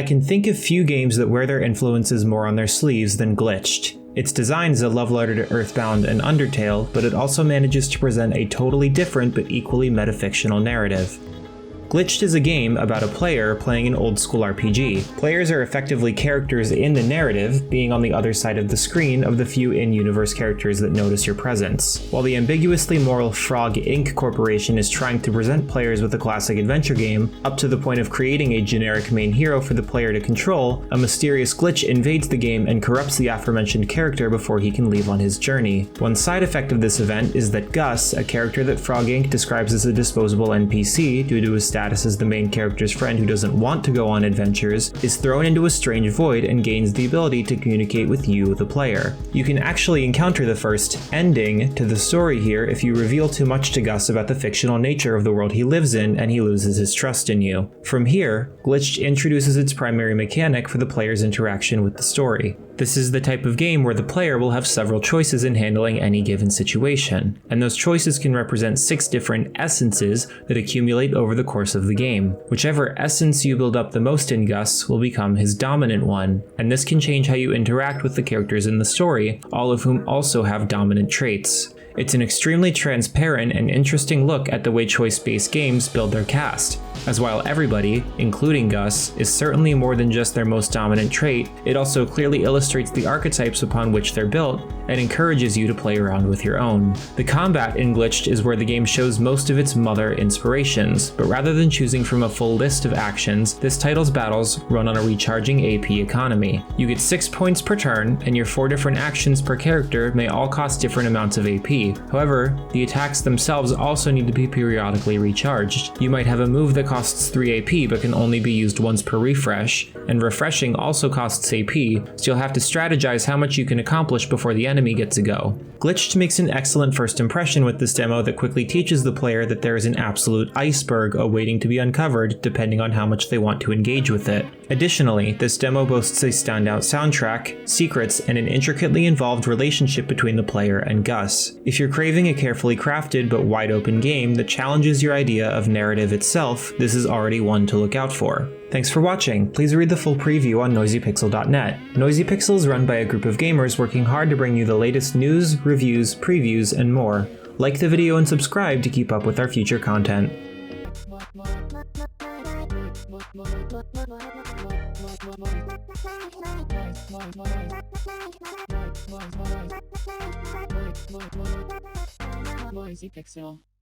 can think of few games that wear their influences more on their sleeves than Glitched. Its design is a love letter to Earthbound and Undertale, but it also manages to present a totally different but equally metafictional narrative. Glitched is a game about a player playing an old-school RPG. Players are effectively characters in the narrative, being on the other side of the screen of the few in-universe characters that notice your presence. While the ambiguously moral Frog Inc. Corporation is trying to present players with a classic adventure game, up to the point of creating a generic main hero for the player to control, a mysterious glitch invades the game and corrupts the aforementioned character before he can leave on his journey. One side effect of this event is that Gus, a character that Frog Inc. describes as a disposable NPC due to his status as the main character's friend who doesn't want to go on adventures, is thrown into a strange void and gains the ability to communicate with you, the player. You can actually encounter the first ending to the story here if you reveal too much to Gus about the fictional nature of the world he lives in and he loses his trust in you. From here, Glitched introduces its primary mechanic for the player's interaction with the story. This is the type of game where the player will have several choices in handling any given situation, and those choices can represent 6 different essences that accumulate over the course of the game. Whichever essence you build up the most in Gus will become his dominant one, and this can change how you interact with the characters in the story, all of whom also have dominant traits. It's an extremely transparent and interesting look at the way choice-based games build their cast, as while everybody, including Gus, is certainly more than just their most dominant trait, it also clearly illustrates the archetypes upon which they're built and encourages you to play around with your own. The combat in Glitched is where the game shows most of its mother inspirations, but rather than choosing from a full list of actions, this title's battles run on a recharging AP economy. You get 6 points per turn, and your 4 different actions per character may all cost different amounts of AP. However, the attacks themselves also need to be periodically recharged. You might have a move that costs 3 AP but can only be used once per refresh, and refreshing also costs AP, so you'll have to strategize how much you can accomplish before the enemy gets a go. Glitched makes an excellent first impression with this demo that quickly teaches the player that there is an absolute iceberg awaiting to be uncovered depending on how much they want to engage with it. Additionally, this demo boasts a standout soundtrack, secrets, and an intricately involved relationship between the player and Gus. If you're craving a carefully crafted but wide open game that challenges your idea of narrative itself, this is already one to look out for. Thanks for watching. Please read the full preview on NoisyPixel.net. NoisyPixel is run by a group of gamers working hard to bring you the latest news, reviews, previews, and more. Like the video and subscribe to keep up with our future content. NoisyPixel.